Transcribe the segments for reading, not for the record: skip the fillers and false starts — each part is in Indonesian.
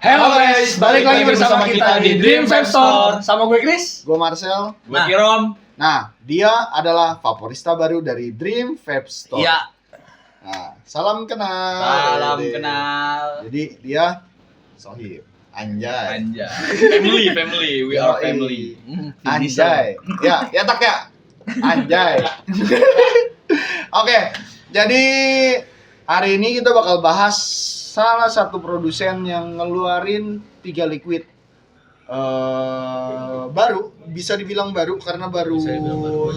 Halo guys, balik lagi bersama kita di Dream Vape Store. Sama gue Chris, gue Marcel, gue Kirom. Nah, dia adalah vaporista baru dari Dream Vape Store. Iya. Nah, salam kenal. Salam kenal. Jadi dia Sohib. Anjay. Family, we are family. Anjay. Ya tak ya. Anjay. Oke, jadi hari ini kita bakal bahas salah satu produsen yang ngeluarin 3 liquid baru, bisa dibilang baru karena baru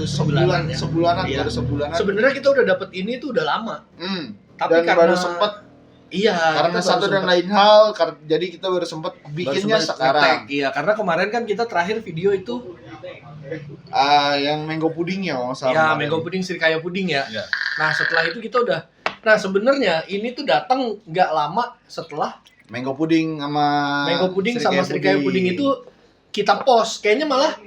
sebulanan. Iya. Baru sebulanan. Sebenarnya kita udah dapet ini tuh udah lama. Tapi Dan karena baru sempet karena kita satu baru dan lain hal, jadi kita baru sempet bikinnya sempet sekarang. nge-tag. Iya, karena kemarin kan kita terakhir video itu Yang mango puding ya, mango puding srikaya puding ya. Iya. Nah, setelah itu kita udah sebenarnya ini tuh datang nggak lama setelah mango puding sama srikaya puding itu kita post. Kayaknya malah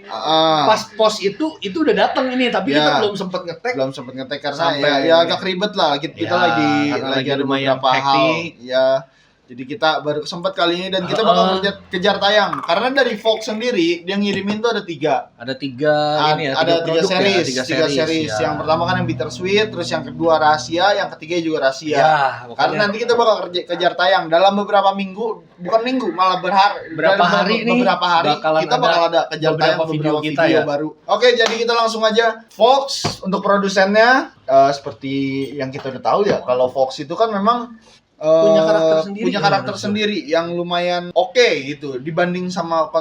pas post itu udah datang ini, tapi kita belum sempet nge-tag. Belum sempet ngetek karena Sampai ya agak ribet lah. Kita lagi ada lumayan beberapa hal. hektik. Ya. Jadi kita baru sempet kali ini dan kita bakal kejar tayang. Karena dari Fox sendiri dia ngirimin tuh ada 3. Ada tiga ini ya, Ada 3 produk series, ya, 3 series. ya. Yang pertama kan yang bittersweet, terus yang kedua rahasia, yang ketiga juga rahasia. Ya, Karena nanti kita bakal kejar tayang dalam beberapa minggu, bukan minggu, malah beberapa hari kita bakal ada kejar tayang beberapa video baru. Oke, jadi kita langsung aja. Fox untuk produsennya seperti yang kita udah tahu ya, kalau Fox itu kan memang punya karakter sendiri yang lumayan oke gitu dibanding sama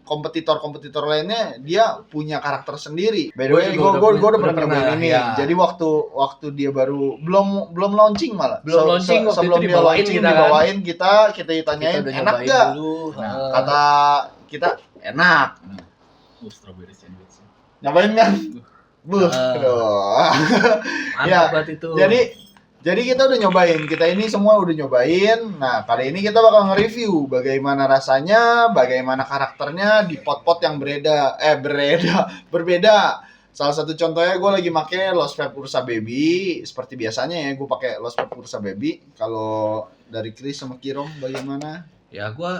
kompetitor lainnya. Dia punya karakter sendiri. By the way, gue udah pernah nyobain ini. Ya. Jadi waktu dia baru belum launching malah. Waktu sebelum itu dia launching dibawain kita ditanyain enak gak? Nah, kata kita enak. Strawberry sandwich. Nyobain kan? Mantap banget itu. Jadi kita udah nyobain, kita ini semua udah nyobain. Nah, kali ini kita bakal nge-review bagaimana rasanya, bagaimana karakternya di pot-pot yang berbeda. Salah satu contohnya gue lagi pakai Lost Vape Ursa Baby. Seperti biasanya ya, gue pakai Lost Vape Ursa Baby. Kalau dari Chris sama Kirom bagaimana? Ya, gue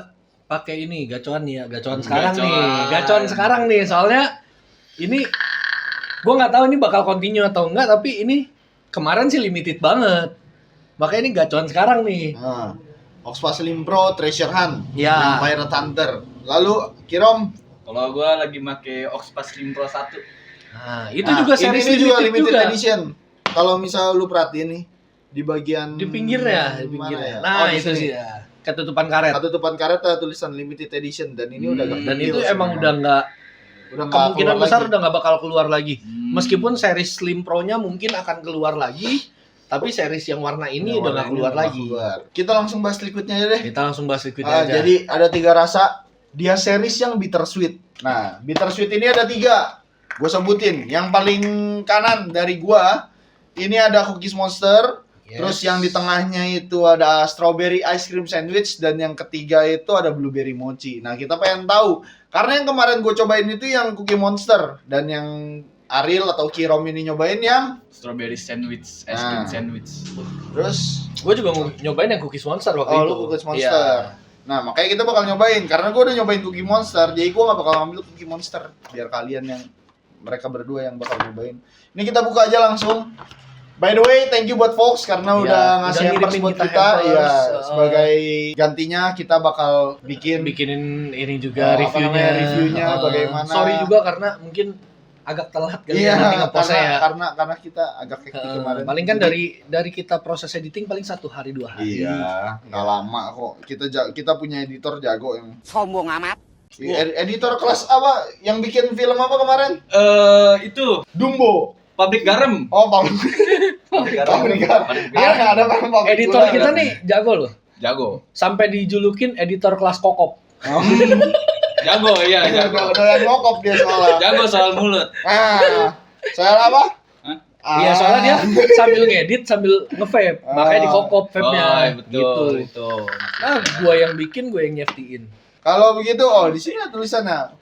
pakai ini gacoan nih ya, gacoan sekarang nih. Soalnya ini gue nggak tahu ini bakal continue atau enggak, tapi ini kemarin sih limited banget. Makanya ini gacoan sekarang nih. Oxpa Slim Pro Treasure Hunt ya. Pirate Hunter. Lalu Kirom, kalau gue lagi make Oxpa Slim Pro 1. Nah, itu juga series ini juga limited edition. Kalau misal lu perhatiin nih di bagian di pinggirnya. Ya? Nah, itu sih ya. Ketutupan karet ada tulisan limited edition dan ini udah dan itu emang udah nggak kemungkinan besar udah nggak bakal keluar lagi. Meskipun series Slim Pro-nya mungkin akan keluar lagi, tapi series yang warna ini udah nggak keluar lagi. Kita langsung bahas liquidnya aja deh. Aja. Jadi ada 3 rasa. Dia series yang bittersweet. Nah, bittersweet ini ada 3. Gue sebutin. Yang paling kanan dari gua ini ada Cookies Monster. Yes. Terus yang di tengahnya itu ada strawberry ice cream sandwich, dan yang ketiga itu ada blueberry mochi. Nah, kita pengen tahu karena yang kemarin gue cobain itu yang Cookie Monster, dan yang Ariel atau Kirom ini nyobain yang Strawberry sandwich, ice cream sandwich. Terus gue juga mau nyobain yang Cookies Monster waktu itu. Lu Cookies Monster. Nah, makanya kita bakal nyobain karena gue udah nyobain Cookie Monster, jadi gue nggak bakal ngambil Cookie Monster biar kalian yang mereka berdua yang bakal nyobain. Ini kita buka aja langsung. By the way, thank you buat Fox karena udah ngasih hampers buat kita. Ya, sebagai gantinya kita bakal bikinin ini juga reviewnya bagaimana. Sorry juga karena mungkin agak telat kali nanti nge-postnya ya. Karena kita agak hektik kemarin. Paling kan dari kita proses editing paling 1 hari 2 hari. Iya, nggak lama kok. Kita punya editor jago yang sombong amat. Editor kelas apa? Yang bikin film apa kemarin? Itu Dumbo. Pabrik garam. Oh, pabrik garam. Ada pabrik editor kita nih jago loh. Jago. Sampai dijulukin editor kelas kokop. Jago, iya. Udah yang ngokop dia soalnya. Jago soal mulut. Soal apa? Iya, soalnya dia sambil ngedit sambil nge-vape. Makanya dikokop vape-nya. Betul, itu. Nah, gua yang bikin, gua yang nyeftiin. Kalau begitu, di sini ada tulisannya.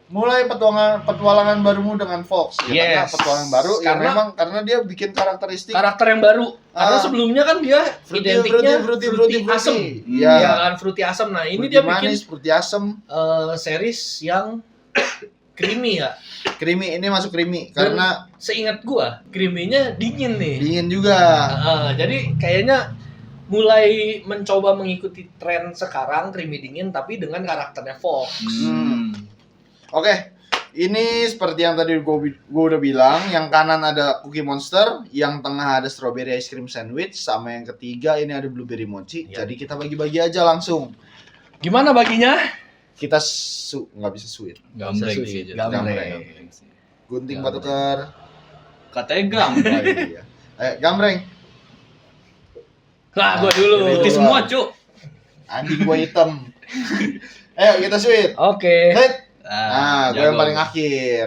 mulai petualangan barumu dengan Fox ya, karena Yes. petualangan baru ya Karena- memang karena dia bikin karakteristik Karakter yang baru. Karena Ah. sebelumnya kan dia identiknya fruity asem. Iya. Ya kan fruity asem. Nah, ini Fruity dia bikin manis, fruity asem, series yang creamy ya. creamy, ini masuk creamy Dan karena seingat gua, creamy-nya dingin nih. dingin juga. Jadi kayaknya mulai mencoba mengikuti tren sekarang creamy dingin tapi dengan karakternya Fox. Oke, ini seperti yang tadi gue udah bilang, yang kanan ada Cookie Monster, yang tengah ada Strawberry Ice Cream Sandwich, sama yang ketiga ini ada Blueberry Mochi. Ya. Jadi kita bagi-bagi aja langsung. Gimana baginya? Kita nggak bisa sweet. Gambreng Bisa sih. sweet. Jatuh. Gambreng. Gunting Ya, batu ker. Katanya gambreng. Oh, iya. Gambreng. Nah, gua dulu. Jadi Putih semua, Cuk. Anjing gua hitam. Ayo kita sweet. Oke. Hit. Nah, gue yang jago. paling akhir.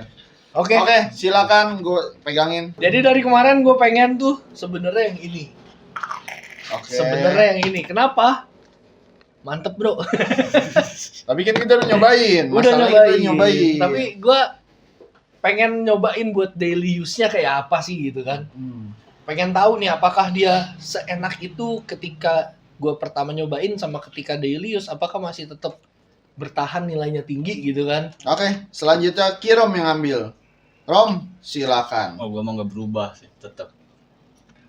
Oke. Oke, silakan gue pegangin. Jadi dari kemarin gue pengen tuh sebenarnya yang ini. Oke. Sebenarnya yang ini. Kenapa? Mantep, Bro. Tapi kan kita udah nyobain. Udah Masalahnya kita udah nyobain. Tapi gue pengen nyobain buat daily use-nya kayak apa sih gitu kan. Pengen tahu nih apakah dia seenak itu ketika gue pertama nyobain sama ketika daily use, apakah masih tetap bertahan nilainya tinggi gitu kan. Oke, selanjutnya Kirom yang ambil. Rom, silakan. Oh, gua mau nggak berubah sih, tetap.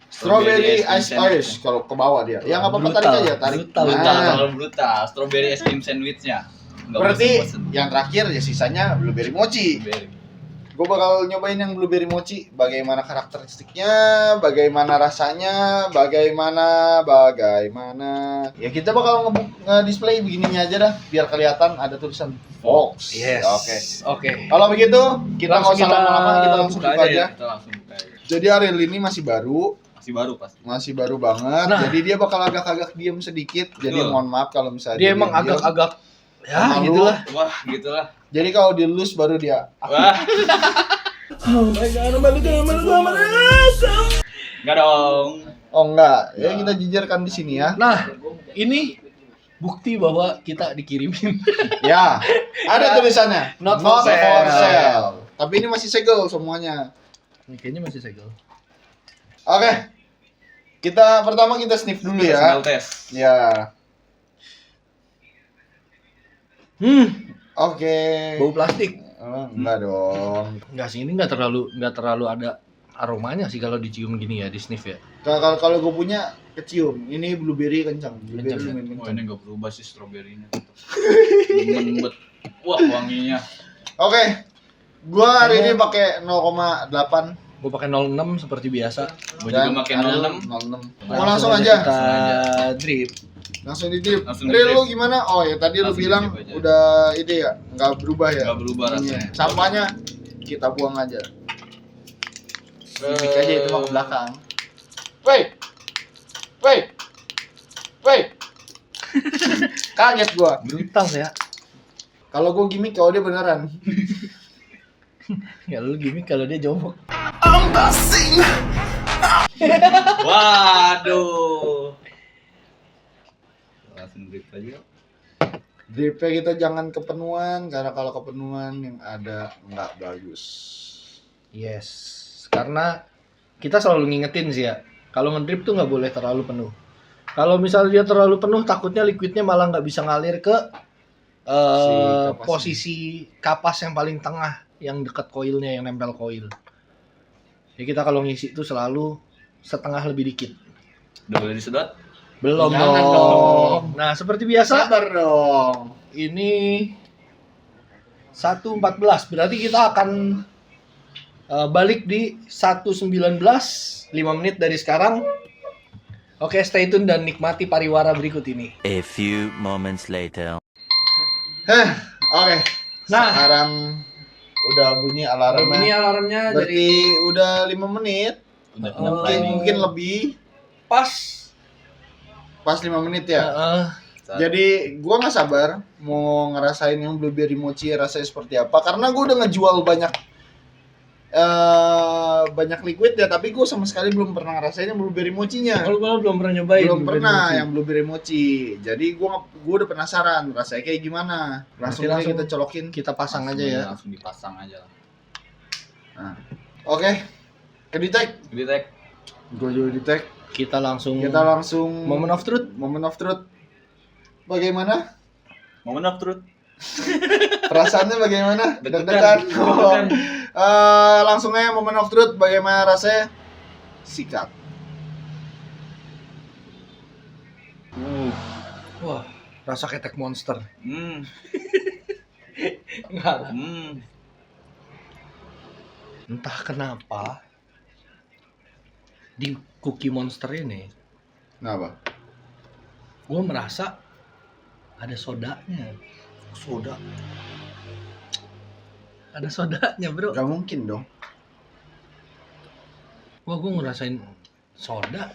Strawberry Strawberry ice ice cream ice kalau ke bawah dia. Ya nggak apa-apa, Brutal, tarik aja, tarik. brutal. Brutal, Nah, terlalu brutal. Strawberry ice cream sandwichnya. Nggak berarti bosen-bosen. yang terakhir ya sisanya Blueberry Mochi. Strawberry. Gue bakal nyobain yang Blueberry Mochi. Bagaimana karakteristiknya, bagaimana rasanya, bagaimana. Ya kita bakal nge-display begininya aja dah, biar kelihatan ada tulisan Fox. Yes. Oke. Oke. Kalau begitu, kita nggak Langsung usah kita lama-lama, kita langsung buka buka aja aja. ya. Kita langsung buka aja. Jadi Ariel ini masih baru, Masih baru pasti. banget. Nah. Jadi dia bakal agak-agak diem sedikit. Jadi Betul. mohon maaf kalau misalnya Dia emang diem. agak-agak ya Malu. gitulah. Wah, gitulah. Jadi kalau di lose baru dia. Wah. Enggak dong. Oh enggak, ya kita jijirkan di sini ya. Nah, ini bukti bahwa kita dikirimin. Ya, ada tulisannya. Not for sale. Tapi ini masih segel semuanya. Ini kayaknya masih segel. Oke. Pertama kita sniff dulu ya. Smell test. Ya. Oke. Bau plastik. Oh, enggak dong. Enggak sih, ini enggak terlalu ada aromanya sih kalau dicium gini ya di sniff ya. Kalau gue punya kecium. Ini blueberry kencang. Blueberry Kencang, ya? lumayan Oh, kencang. ini enggak berubah sih strawberry-nya. Lembut. Wah, wanginya. Oke. Gua hari ini pakai 0,8 Gue pakai 06 seperti biasa. Gua juga pakai 06. 06. Mau langsung aja. Kita Langsung aja. drip. Langsung di drip. Langsung Ril, di-drip. lu gimana? Oh ya tadi lu Langsung bilang di-drip aja. udah ide ya, nggak berubah ya? Nggak berubah rasanya. Sampahnya kita buang aja. Gimik aja itu mah ke belakang. Wait. Kaget gua. Brutal ya. Kalau gua gimmick, kalau dia beneran. Ya lu gimmick kalau dia jongkok. Waduh. Langsung drip aja. Dripnya kita jangan kepenuhan, karena kalau kepenuhan yang ada nggak bagus. Yes. Karena kita selalu ngingetin sih ya. Kalau ngedrip tuh nggak boleh terlalu penuh. Kalau misalnya dia terlalu penuh, takutnya liquidnya malah nggak bisa ngalir ke kapasnya. posisi kapas yang paling tengah, yang dekat koilnya, yang nempel koil. Jadi kita kalau ngisi itu selalu setengah lebih dikit. Udah boleh disedot? Belum Jangan dong. dong. Nah, seperti biasa, Sabar dong. ini 1.14. Berarti kita akan balik di 1.19, 5 menit dari sekarang. Oke, stay tune dan nikmati pariwara berikut ini. A few moments later. Oke. Nah. Sekarang udah bunyi alarmnya. Bunyi alarmnya Berarti dari udah 5 menit. Udah Mungkin lebih. pas. Pas 5 menit ya. Saat- Jadi gua nggak sabar mau ngerasain yang blueberry mochi rasanya seperti apa, karena gua udah ngejual banyak banyak liquid ya, tapi gue sama sekali belum pernah ngerasain yang blueberry mochinya. Kalau gue belum pernah nyobain. Belum blueberry pernah mochi. yang blueberry mochi. Jadi gue udah penasaran rasanya kayak gimana. Langsung aja Langsung kita colokin. Kita pasang aja ya. Langsung dipasang aja lah. Nah. Oke. Ke detect. Jadi tek. Gue juga detect. Kita langsung Moment of truth. Bagaimana? Moment of truth. Perasaannya bagaimana? Deg-degan. Deg-degan. Langsung aja moment of truth. Bagaimana rasanya? Sikat. Wah, rasa ketek monster. Hmm. Enggak. Hmm. Entah kenapa di Cookie Monster ini Kenapa? gue merasa ada sodanya. Soda. Ada sodanya, bro. Gak mungkin dong. Wah, gue ngerasain soda.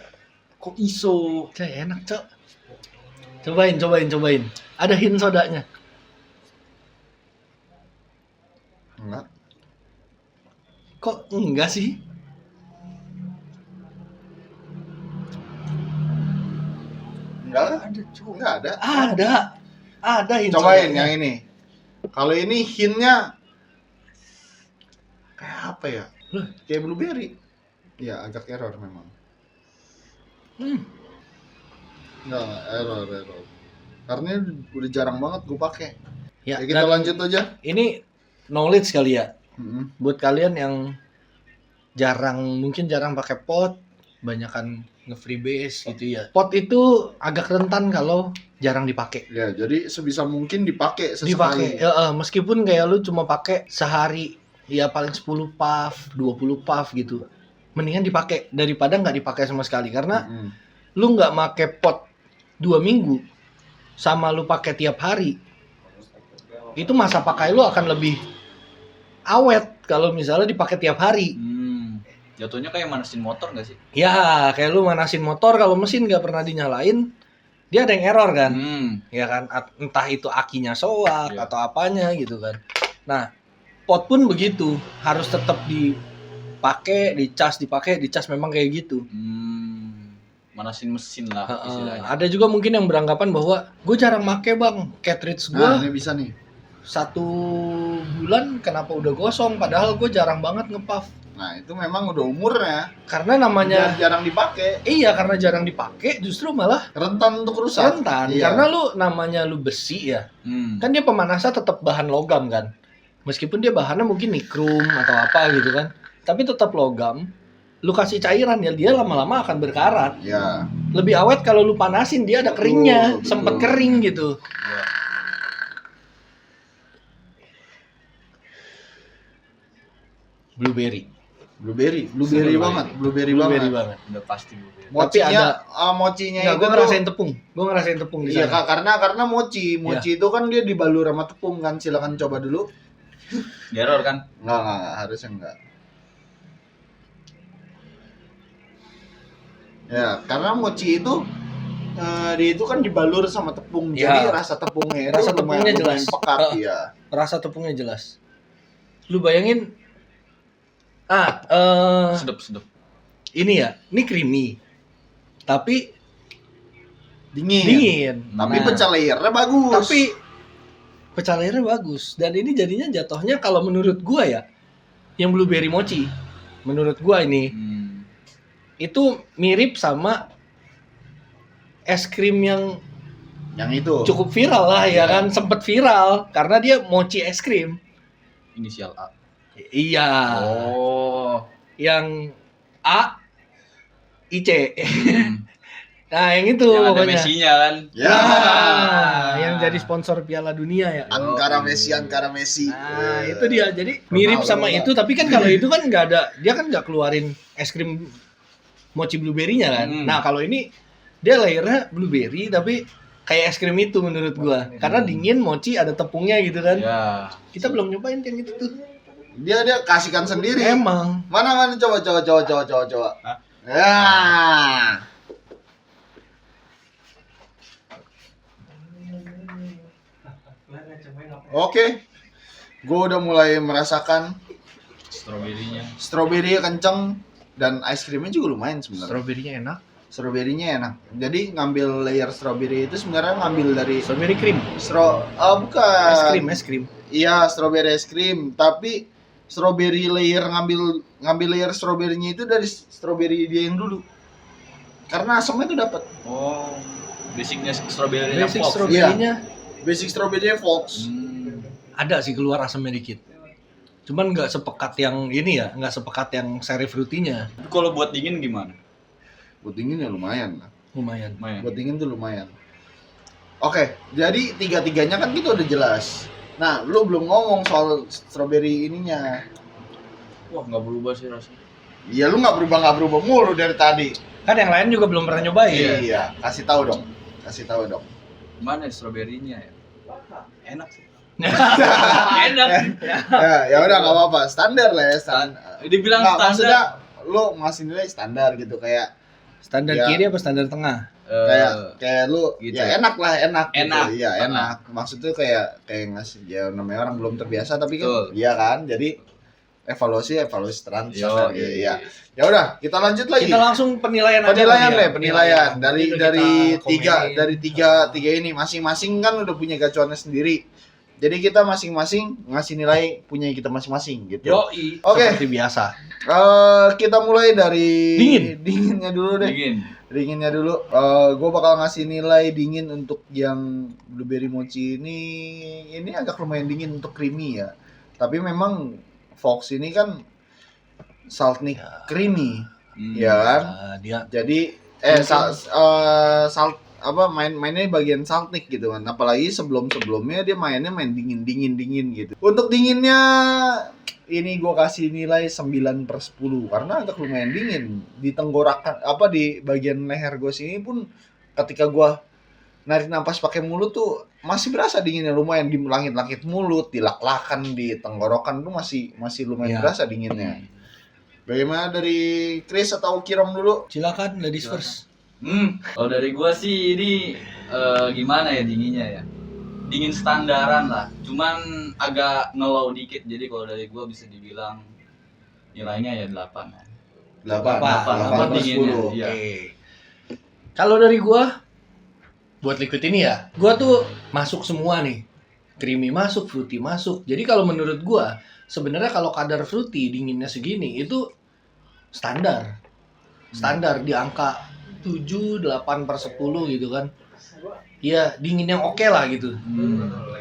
Kok iso? Cek enak, Cok. Cobain. Ada hint sodanya. Enggak. Kok enggak sih? Enggak ada. Enggak ada. Ada hint Cobain sodanya. yang ini. Kalau ini hintnya kayak apa ya? Kayak blueberry. Ya agak error memang. Enggak, error. Karena udah jarang banget gue pakai. Ya, Ya kita dan lanjut aja. ini knowledge kali ya. Mm-mm. Buat kalian yang mungkin jarang pakai pot, banyakan nge-freebase gitu ya. Pot itu agak rentan kalau jarang dipakai. Ya, jadi sebisa mungkin dipakai Dipakai, sesekali. meskipun kayak lu cuma pakai sehari, ya paling 10 puff, 20 puff gitu. Mendingan dipakai daripada nggak dipakai sama sekali, karena Mm-mm. lu nggak pakai pot 2 minggu sama lu pakai tiap hari, itu masa pakai lu akan lebih awet kalau misalnya dipakai tiap hari. Jatuhnya kayak manasin motor nggak sih? Ya, kayak lu manasin motor kalau mesin nggak pernah dinyalain, dia ada yang error kan? Ya kan, entah itu akinya soak Iya. atau apanya gitu kan. Nah, pot pun begitu, harus tetap dipakai, dicas memang kayak gitu. Manasin mesin lah istilahnya. Ada juga mungkin yang beranggapan bahwa gue jarang make bang, cartridge gue Nah, ini bisa nih. 1 bulan kenapa udah gosong, padahal gue jarang banget ngepuff. Nah, itu memang udah umurnya. Karena namanya Jarang dipakai. iya, karena jarang dipakai justru malah Rentan untuk rusak. rentan. Iya. Karena lu besi ya, kan dia pemanasnya tetap bahan logam kan, meskipun dia bahannya mungkin nikrum atau apa gitu kan, tapi tetap logam. Lu kasih cairan ya, dia lama-lama akan berkarat. Ya. Lebih awet kalau lu panasin, dia ada keringnya, Betul. sempet kering gitu. Blueberry banget. Blueberry banget. Udah pasti blueberry. Mochinya, mochinya Enggak, itu gue ngerasain tepung. Di Iya, sana. Kak, karena mochi itu kan dia dibalur sama tepung kan. Silakan coba dulu. Error kan? Enggak, harusnya enggak. Ya, karena mochi itu dia itu kan dibalur sama tepung. Ya. Jadi rasa tepungnya itu Rasa tepungnya lumayan jelas. pekat, ya. Rasa tepungnya jelas. Lu bayangin Sedap. ini ya, ini creamy. Tapi Dingin. Tapi Nah, pecah layernya bagus. Tapi pecah layernya bagus, dan ini jadinya jatuhnya kalau menurut gua ya, yang blueberry mochi menurut gua ini itu mirip sama es krim yang itu. cukup viral lah ya kan, sempet viral karena dia mochi es krim. Inisial A. Iya, Oh. yang A IC. Nah, yang itu Yang ada pokoknya. Messi-nya kan? Ya. Nah, yang jadi sponsor Piala Dunia ya. Ankara Messi. Nah, itu dia. Jadi mirip sama itu, tapi kan kalau itu kan nggak ada, dia kan nggak keluarin es krim mochi blueberry-nya kan. Nah, kalau ini dia layernya blueberry tapi kayak es krim itu menurut gua. Karena dingin, mochi ada tepungnya gitu kan. Ya. Kita belum nyobain yang itu tuh. Dia kasihkan sendiri. Emang. Mana coba. Hah? Ya. Oke. Gue udah mulai merasakan Stroberinya kenceng dan es krimnya juga lumayan sebenarnya. Stroberinya enak. Stroberinya enak. Jadi ngambil layer stroberi itu sebenarnya ngambil dari Strawberry cream. bukan. Es krim. Iya, strawberry es krim, tapi strawberry layer ngambil layer stroberinya itu dari stroberi dia yang dulu. Karena asamnya itu dapat. Oh, basicnya strawberry Basic Fox. strawberry-nya Basic strawberry Fox. ada sih keluar asamnya dikit. Cuman nggak sepekat yang ini ya, nggak sepekat yang seri fruity-nya. Tapi kalau buat dingin gimana? Buat dingin ya lumayan lah. Lumayan. Buat dingin tuh lumayan. Oke, jadi tiga-tiganya kan kita udah jelas. Nah, lu belum ngomong soal strawberry ininya. Wah, nggak berubah sih rasanya. Iya, lu nggak berubah mulu dari tadi. Kan yang lain juga belum pernah nyobain. Iya, kasih tahu dong. Gimana ya strawberry-nya ya? Enak sih. Enak. Ya udah nggak apa-apa, standar lah ya. Dibilang Nggak, standar. maksudnya lu ngasih nilai standar gitu kayak Standar Ya. kiri apa standar tengah? kayak lu gitu ya ya. enak gitu. Enak. Iya, enak. Maksudnya kayak ngasih ya namanya orang belum terbiasa tapi kan Betul. iya kan. Jadi evaluasi standar Yo, gitu. Iya. Ya udah, kita lanjut lagi. Kita langsung penilaian aja. Penilaian kali ya. deh, penilaian dari Itu dari kita tiga komenin. ini masing-masing kan udah punya gacuannya sendiri. Jadi kita masing-masing ngasih nilai punya kita masing-masing gitu. Yoi. Oke. Seperti biasa. Kita mulai dari dinginnya dulu deh. Dinginnya dulu. Gue bakal ngasih nilai dingin untuk yang blueberry mochi ini agak lumayan dingin untuk creamy ya. Tapi memang Fox ini kan saltnik creamy, ya kan? Dia Jadi mainnya bagian saltnik gitu kan. Apalagi sebelumnya dia main dingin gitu. Untuk dinginnya ini gue kasih nilai 9/10 karena agak lumayan dingin di tenggorokan di bagian leher gue sini pun ketika gue narik nafas pakai mulut tuh masih berasa dinginnya lumayan di langit-langit mulut, di lak-lakan, di tenggorokan tuh masih lumayan berasa dinginnya. Bagaimana dari Chris atau Kiram dulu? silakan ladies first. Kalau dari gua sih ini gimana ya dinginnya ya? Dingin standaran lah. Cuman agak ngelow dikit. Jadi kalau dari gua bisa dibilang nilainya ya 8. 8 dinginnya. Oke. Iya. Kalau dari gua buat liquid ini ya, gua tuh masuk semua nih. Creamy masuk, fruity masuk. Jadi kalau menurut gua sebenarnya kalau kadar fruity dinginnya segini itu standar. Standar di angka 7, 8/10 gitu kan. Iya, dingin yang oke lah gitu.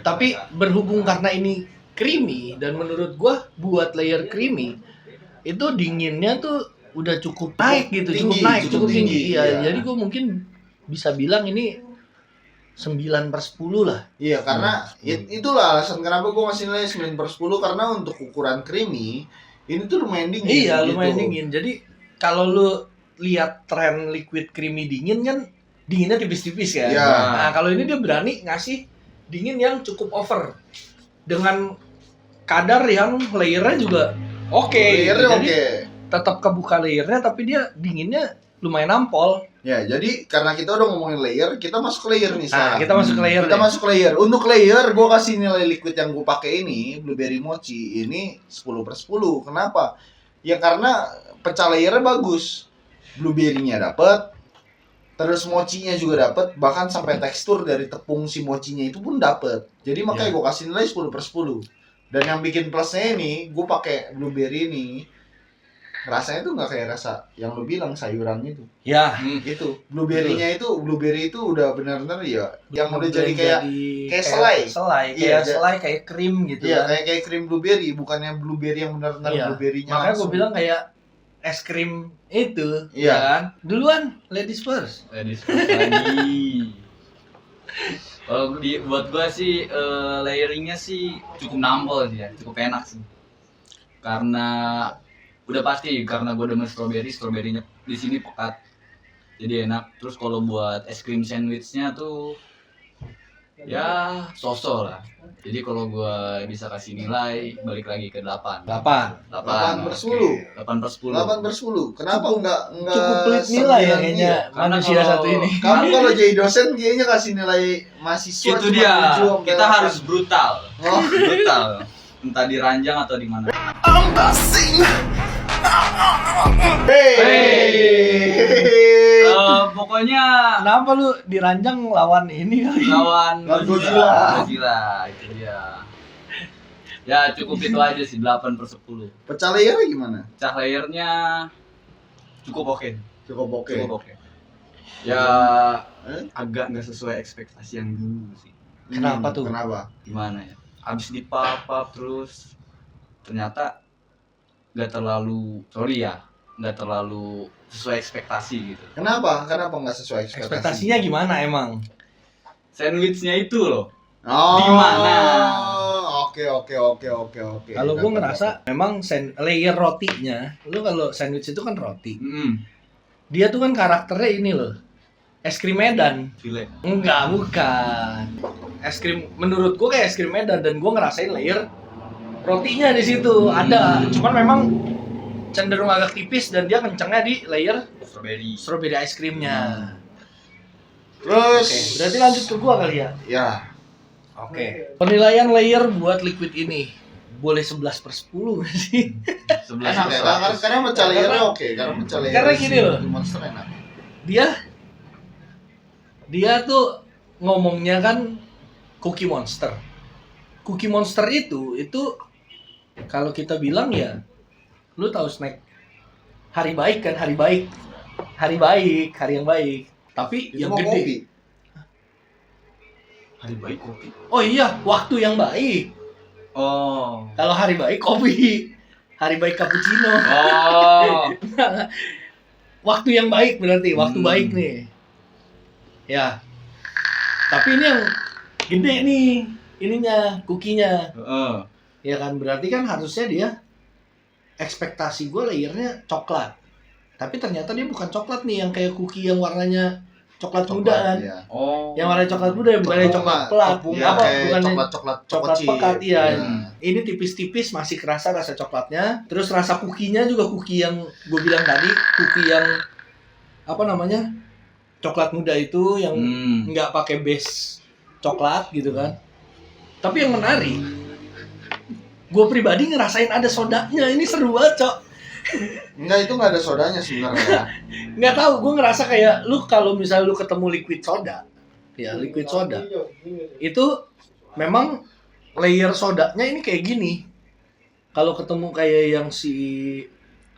Tapi berhubung karena ini creamy dan menurut gua buat layer creamy itu dinginnya tuh udah cukup naik gitu, cukup tinggi. Iya, jadi gua mungkin bisa bilang ini 9/10 lah. Iya, karena itulah alasan kenapa gue ngasih nilai 9/10 karena untuk ukuran creamy ini tuh lumayan dingin. Iya, gitu. lumayan dingin. Jadi kalau lu lihat tren liquid creamy dingin kan dinginnya tipis-tipis kan. Iya. Nah, kalau ini dia berani ngasih dingin yang cukup over dengan kadar yang layernya juga oke. Layernya Jadi oke. tetap kebuka layernya tapi dia dinginnya lumayan nampol. Ya, jadi karena kita udah ngomongin layer, kita masuk ke layer nih Nah, sekarang. kita masuk ke layer. Kita deh. masuk ke layer. Untuk layer, gue kasih nilai liquid yang gue pakai ini, blueberry mochi, ini 10/10. Kenapa? Ya karena pecah layernya bagus. Blueberry-nya dapet, terus mochinya juga dapet, bahkan sampai tekstur dari tepung si mochinya itu pun dapet. Jadi makanya gue kasih nilai 10/10. Dan yang bikin plusnya ini, gue pakai blueberry ini, rasanya tuh nggak kayak rasa yang lu bilang sayuran itu. Ya, Itu blueberry itu udah benar-benar ya yang udah jadi kayak selai. Iya, selai kayak krim gitu Iya, kan. kayak krim blueberry, bukannya blueberry yang benar-benar Iya. blueberry-nya. Makanya gue langsung. bilang kayak es krim itu, Iya. ya kan? Duluan, ladies first. Ladies first lagi. Kalau buat gua sih layeringnya sih cukup nampol sih ya, cukup enak sih. Karena udah pasti karena gua demen stroberinya di sini pekat. Jadi enak. Terus kalau buat es krim sandwichnya tuh ya sosok lah. Jadi kalau gua bisa kasih nilai balik lagi ke 8. 8/10. 8/10. 8/10. Kenapa enggak Cukup pelit nilai ya 9? kayaknya Iya. Karena manusia kalau- satu ini. Kamu kalau jadi dosen kayaknya kasih nilai mahasiswa Itu cuma dia. 7 sampai Kita 8. harus brutal. Oh, Brutal. entah di ranjang atau di mana. Pokoknya Kenapa lu diranjang lawan ini kali? lawan Godzilla. Godzilla itu dia. Ya cukup itu aja sih 8/10. Pecah layarnya gimana? Cah layernya cukup oke. Cukup oke. Cukup oke. Ya agak nggak sesuai ekspektasi yang dulu sih. Kenapa tuh? Kenapa? Gimana ya? Habis dipap-pap terus ternyata nggak terlalu nggak terlalu sesuai ekspektasi gitu. Kenapa? Kenapa nggak sesuai ekspektasi? Ekspektasinya gimana emang? Sandwichnya itu loh. Oh. Di mana? Oke. Kalau gue ngerasa memang layer rotinya, lu kalau sandwich itu kan roti. Dia tuh kan karakternya ini loh. Es krim Medan. File. Enggak, bukan. Es krim menurut gue kayak es krim Medan dan gue ngerasain layer rotinya di situ ada. Cuman memang cenderung agak tipis dan dia kencengnya di layer strawberry ice creamnya. Terus Oke, berarti lanjut ke gua kali ya. ya, Oke. Penilaian layer buat liquid ini boleh 11/10 nggak sih? 11 enak ya. Karena pecah layarnya oke. Karena gini loh. Monster enak. Dia tuh ngomongnya kan Cookie Monster. Cookie Monster itu kalau kita bilang ya, lu tahu snack hari baik kan, hari yang baik. Tapi Itu yang mau gede. kopi. Hari baik kopi. Oh iya, waktu yang baik. Oh. Kalau hari baik kopi, hari baik cappuccino. Oh. Waktu yang baik berarti, waktu baik nih. Ya. Tapi ini yang gede nih, ininya, kukinya. Ya kan, berarti kan harusnya dia ekspektasi gue layernya coklat. Tapi ternyata dia bukan coklat nih yang kayak cookie yang warnanya coklat muda kan. Iya. Oh. Yang warna coklat muda yang bukannya coklat pelat. Iya, Apa? kayak Bukannya coklat coklat pekat iya. Iya. Ini tipis-tipis masih kerasa rasa coklatnya. Terus rasa kukinya juga cookie yang gue bilang tadi, cookie yang apa namanya? Coklat muda itu yang nggak pakai base coklat gitu kan. Tapi yang menarik, gue pribadi ngerasain ada sodanya. Ini seru banget, Cok. Enggak, itu nggak ada sodanya sebenarnya. Nggak tahu, gue ngerasa kayak lu kalau misalnya lu ketemu liquid soda, ya liquid soda, itu memang layer sodanya ini kayak gini. Kalau ketemu kayak yang si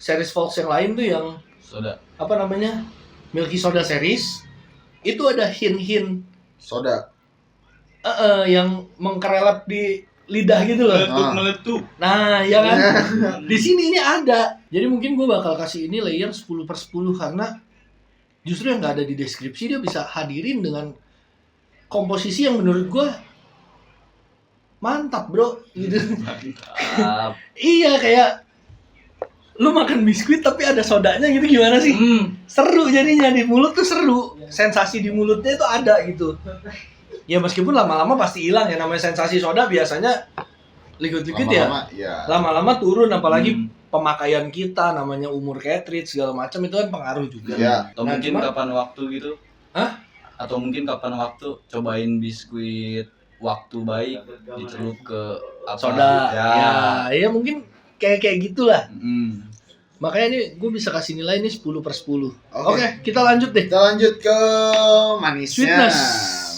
series Fox yang lain tuh yang Soda. apa namanya Milky Soda series, itu ada hint-hint Soda. yang mengkerelap di lidah gitu loh. Meletup. Nah, ya kan? Di sini ini ada. Jadi mungkin gue bakal kasih ini layer 10/10 karena justru yang nggak ada di deskripsi dia bisa hadirin dengan komposisi yang menurut gue mantap, bro. Gitu. Mantap. Iya, kayak lu makan biskuit tapi ada sodanya gitu, gimana sih? Seru jadinya, di mulut tuh seru. Sensasi di mulutnya itu ada gitu. Ya meskipun lama-lama pasti hilang ya, namanya sensasi soda biasanya liquid-liquid ya. Lama-lama turun, apalagi pemakaian kita, namanya umur cartridge segala macam itu kan pengaruh juga. Iya. Atau mungkin kapan waktu gitu? Hah? Atau mungkin kapan waktu cobain biskuit waktu baik dicelup ke apa? Soda. Ya mungkin kayak gitulah. Makanya ini gue bisa kasih nilai ini 10/10. Oke, kita lanjut deh. Kita lanjut ke manisnya.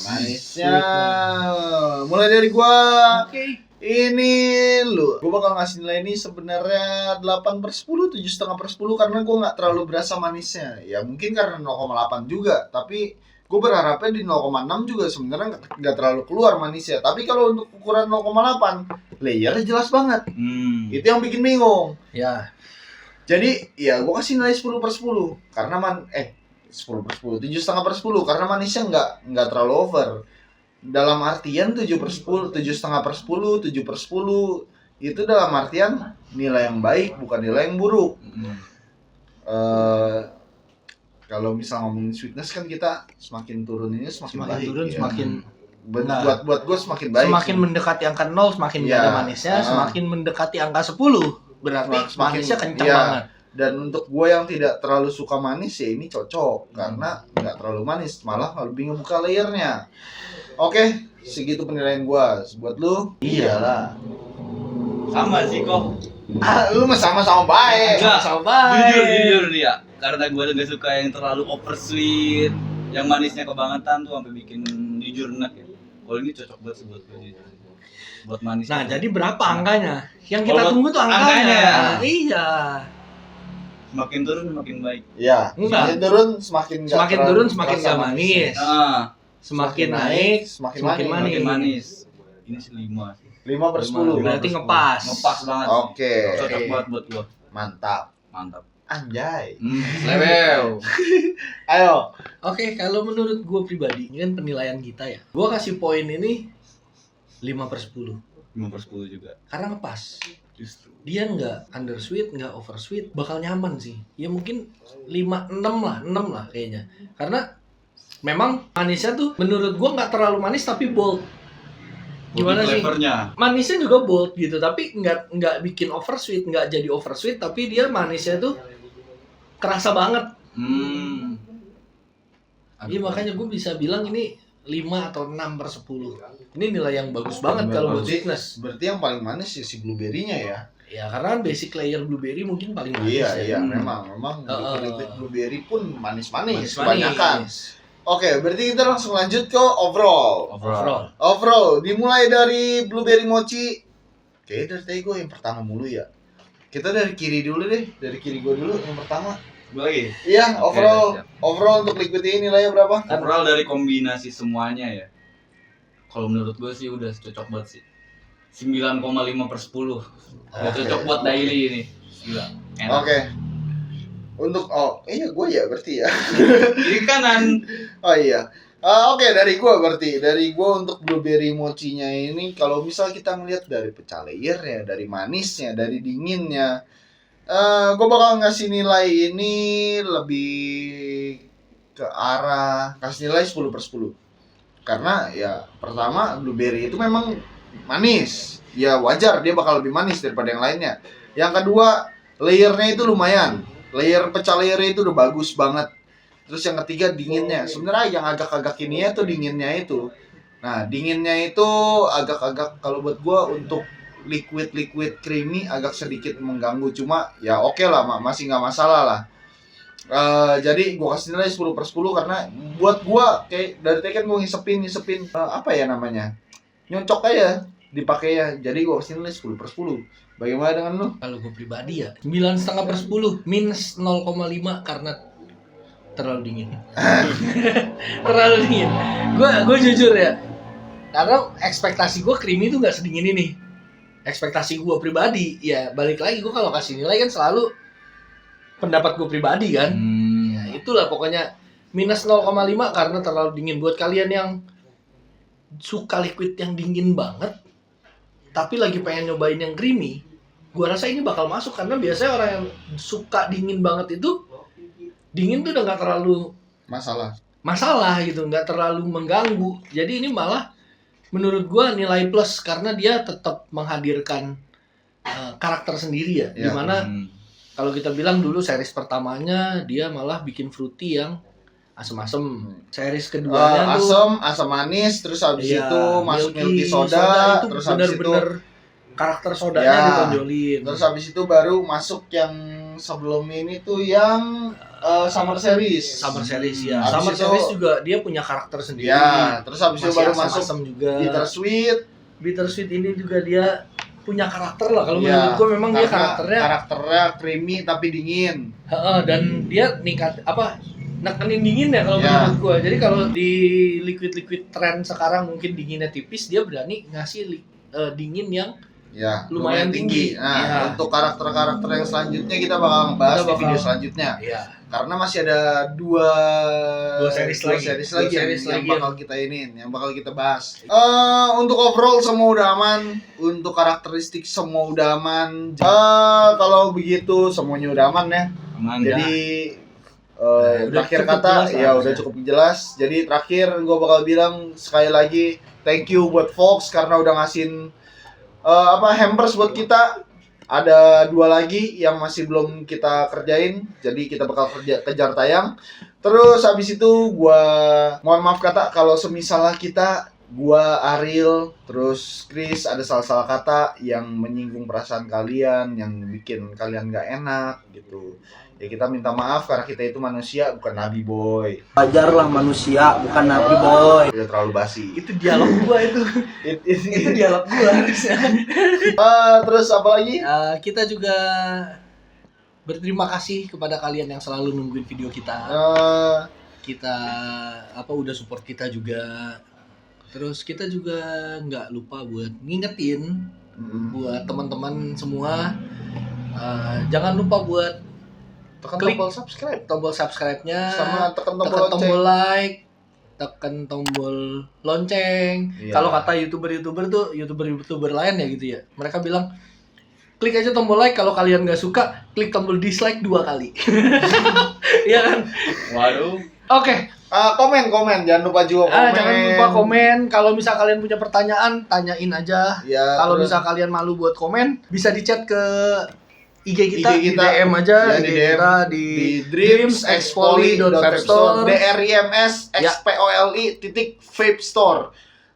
Manisnya. Mulai dari gua. Oke. Ini lu. Gua bakal ngasih nilai ini sebenarnya 8/10, 7,5/10 karena gua nggak terlalu berasa manisnya. Ya mungkin karena 0,8 juga, tapi gue berharapnya di 0,6 juga sebenarnya nggak terlalu keluar manisnya. Tapi kalau untuk ukuran 0,8, layernya jelas banget. Itu yang bikin bingung. Ya. Jadi ya gue kasih nilai 10/10 karena 10/10, 7,5/10 karena manisnya nggak terlalu over. Dalam artian 7/10, 7,5/10, 7/10 itu dalam artian nilai yang baik bukan nilai yang buruk. Kalau misal ngomongin sweetness kan kita semakin turun ini semakin baik. Turun ya. semakin buat gue semakin baik. Semakin mendekati angka 0 semakin nggak ada manisnya, semakin mendekati angka 10 berarti manisnya kencang banget. Dan untuk gue yang tidak terlalu suka manis ya ini cocok karena nggak terlalu manis, malah lebih ngebuka layernya. Oke, segitu penilaian gue. Buat lu? Iyalah. Sama sih kok. Lu mah sama-sama baik. Enggak. Sama baik. Jujur nih ya. Karena gue udah gak suka yang terlalu oversweet, yang manisnya kebangetan tuh sampai bikin jujur enak ya. Kalau ini cocok banget sih buat gue jujur. Buat manis. Nah, jadi berapa angkanya? Yang kita Kalau tunggu tuh angkanya. angkanya. Iya. Semakin turun semakin baik. Iya. Enggak. Semakin turun semakin nggak Semakin terlalu turun semakin terasa gak manis. Nah, Semakin naik semakin semakin manis. semakin manis. Ini sih 5 sih. 5/10. Berarti ngepas. Ngepas banget. Sih. Oke. Cocok banget buat gua. Mantap. Mantap. Anjay. Level. Ayo. Oke, kalau menurut gue pribadi, ini kan penilaian kita ya. Gue kasih poin ini 5/10. 5/10 juga. Karena ngepas. Justru. Dia nggak undersweet, nggak oversweet, bakal nyaman sih. Ya mungkin 5-6 lah, 6 lah kayaknya. Karena memang manisnya tuh menurut gue nggak terlalu manis tapi bold. Gimana sih? Flavornya. Manisnya juga bold gitu, tapi nggak bikin oversweet, nggak jadi oversweet, tapi dia manisnya tuh kerasa banget. Iya makanya gue bisa bilang ini 5 atau 6/10. Ini nilai yang bagus banget kalau buat sweetness. Berarti yang paling manis ya si blueberry-nya ya. Ya karena kan basic layer blueberry mungkin paling manis. Iya, ya. memang liquid blueberry pun manis-manis Manis-manis. kebanyakan. Oke, berarti kita langsung lanjut ke overall. Overall. Overall, dimulai dari blueberry mochi. Oke, dari tadi gue yang pertama mulu ya. Kita dari kiri dulu deh, dari kiri gue dulu yang pertama. Gue lagi. Iya, Oke, overall. siap. Overall untuk liquid ini nilainya berapa? Overall dari kombinasi semuanya ya. Kalau menurut gue sih udah cocok banget sih. 9,5/10. Udah cocok buat daily ini. Gila. Enak. Oke. Untuk iya gue ya berarti ya. Kiri kanan. Oh iya. Oke, dari gue berarti. Dari gue untuk blueberry mochinya ini kalau misal kita ngeliat dari pecah layernya, dari manisnya, dari dinginnya, gue bakal ngasih nilai ini lebih ke arah kasih nilai 10/10. Karena ya pertama blueberry itu memang manis. Ya wajar dia bakal lebih manis daripada yang lainnya. Yang kedua, layernya itu lumayan. Layer pecah layernya itu udah bagus banget. Terus yang ketiga dinginnya. Sebenarnya yang agak-agak ini ya tuh dinginnya itu. Nah, dinginnya itu agak-agak kalau buat gua untuk liquid creamy agak sedikit mengganggu, cuma ya oke lah, masih nggak masalah lah. Jadi gua kasih nilai 10/10 karena buat gua kayak dari tadi kan gua ngisepin apa ya namanya, nyocok aja dipakai ya. Jadi gua kasih nilai 10/10. Bagaimana dengan lu? Kalau gue pribadi ya 9,5/10 minus 0,5 karena terlalu dingin. Terlalu dingin. Gue jujur ya. Karena ekspektasi gue creamy itu nggak sedingin ini. Ekspektasi gue pribadi ya balik lagi gue kalau kasih nilai kan selalu pendapat gue pribadi kan. Ya itulah pokoknya minus 0,5 karena terlalu dingin. Buat kalian yang suka liquid yang dingin banget tapi lagi pengen nyobain yang creamy, gua rasa ini bakal masuk karena biasanya orang yang suka dingin banget itu dingin tuh udah nggak terlalu masalah gitu, nggak terlalu mengganggu. Jadi ini malah menurut gua nilai plus karena dia tetap menghadirkan karakter sendiri ya. Dimana kalau kita bilang dulu series pertamanya dia malah bikin fruity yang asem-asem. Series keduanya tuh asam manis, terus habis iya, itu masuk milky soda, itu terus habis itu bener-bener karakter sodanya ditonjolin. Terus habis itu baru masuk yang sebelum ini tuh yang summer series. Summer series ya. Habis Summer itu, series juga dia punya karakter sendiri. Ya, terus habis itu baru masuk asam juga. bittersweet ini juga dia punya karakter lah. Kalau ya, menurut gue memang dia karakternya creamy tapi dingin. Dan dia nekenin dingin ya kalau menurut gue. Jadi kalau di liquid trend sekarang mungkin dinginnya tipis, dia berani ngasih dingin yang lumayan tinggi. Nah, untuk karakter-karakter yang selanjutnya kita bakal ngebahas di video selanjutnya. Iya. Karena masih ada dua series lagi yang bakal kita bakal kita bahas. Untuk overall semua udah aman, untuk karakteristik semua udah aman. Kalau begitu semuanya udah aman ya. Jadi terakhir kata ya udah cukup jelas. Jadi terakhir gue bakal bilang sekali lagi thank you buat Fox karena udah ngasihin hampers buat kita. Ada 2 lagi yang masih belum kita kerjain, jadi kita bakal kejar tayang. Terus habis itu gue mohon maaf kata kalau semisalnya kita gua, Ariel, terus Chris ada salah-salah kata yang menyinggung perasaan kalian, yang bikin kalian gak enak gitu. Ya kita minta maaf karena kita itu manusia bukan nabi boy. Wajarlah manusia, bukan nabi boy. Udah terlalu basi. Itu dialog gua itu. Itu dialog gua harusnya. Terus apa lagi? Kita juga berterima kasih kepada kalian yang selalu nungguin video kita. Kita udah support kita juga. Terus kita juga nggak lupa buat ngingetin buat teman-teman semua, jangan lupa buat tekan klik tombol subscribe subscribe-nya, sama tekan tekan tombol tombol lonceng. like, tekan tombol lonceng. Iya. Kalau kata youtuber lain ya gitu ya, mereka bilang klik aja tombol like, kalau kalian nggak suka klik tombol dislike 2 kali. Iya kan? Waduh. Oke. Komen jangan lupa juga komen. Jangan lupa komen. Kalau misal kalian punya pertanyaan, tanyain aja. Ya, Kalau terus- misal kalian malu buat komen, bisa di-chat ke IG kita, IG di DM aja, ya, IG di DM kita di dreamsexpoli.vapestore, DRIMSXPOLI.vapestore.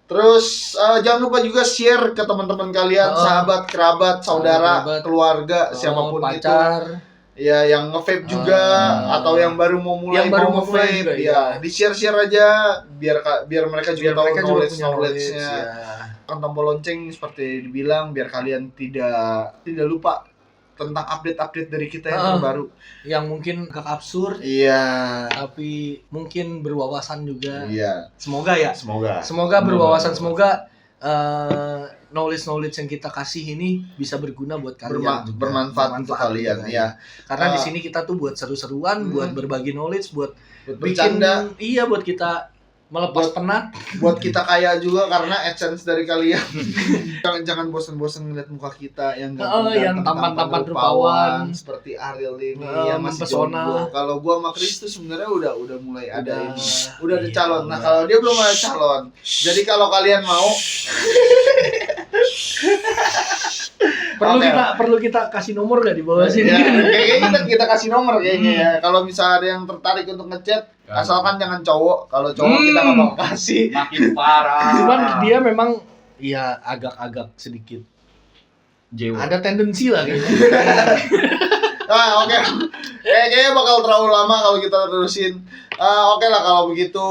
Terus jangan lupa juga share ke teman-teman kalian, sahabat, kerabat, saudara, kerabat, keluarga, siapapun itu. pacar. Ya, yang nge-vape juga atau yang baru mau mulai Yang baru mau mulai nge-vape, juga, ya, di-share aja biar mereka juga Biar tahu mereka juga punya knowledge-nya. ya. Tekan tombol lonceng seperti dibilang biar kalian tidak lupa tentang update-update dari kita yang terbaru. Yang mungkin agak absurd, Iya. tapi mungkin berwawasan juga. Iya. Semoga ya. Semoga berwawasan, semoga knowledge yang kita kasih ini bisa berguna buat kalian, juga. Bermanfaat untuk kalian, juga, ya. Karena di sini kita tuh buat seru-seruan, buat berbagi knowledge, buat bikin, Bercanda, buat kita melepas penat. buat kita kaya juga karena AdSense dari kalian. jangan bosan-bosan ngeliat muka kita yang yang tampan-tampan rupawan seperti Ariel ini yang yang masih mempesona. jomblo. Kalau gua sama Chris tuh sebenarnya udah mulai ada ini. Udah ada Iya, calon. Nah, udah. kalau dia belum ada calon. Jadi kalau kalian mau perlu kita kasih nomor gak di bawah sini? ya, kayaknya kita kasih nomor kayaknya ya. Kalau misalnya ada yang tertarik untuk ngechat, asalkan jangan cowok. Kalau cowok kita nggak mau kasih. Makin parah. Cuman dia memang ya agak sedikit Jewa. ada tendensi lah kayaknya. Nah, oke. Kayaknya bakal terlalu lama kalau kita terusin. Oke lah kalau begitu.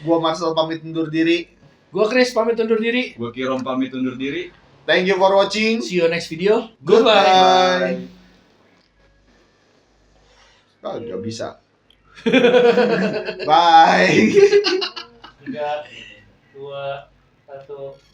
Gua Marcel pamit undur diri. Gua Chris pamit undur diri. Gua Kirom pamit undur diri. Thank you for watching. See you next video. Goodbye. Gak bisa. Bye. 3, 2, 1.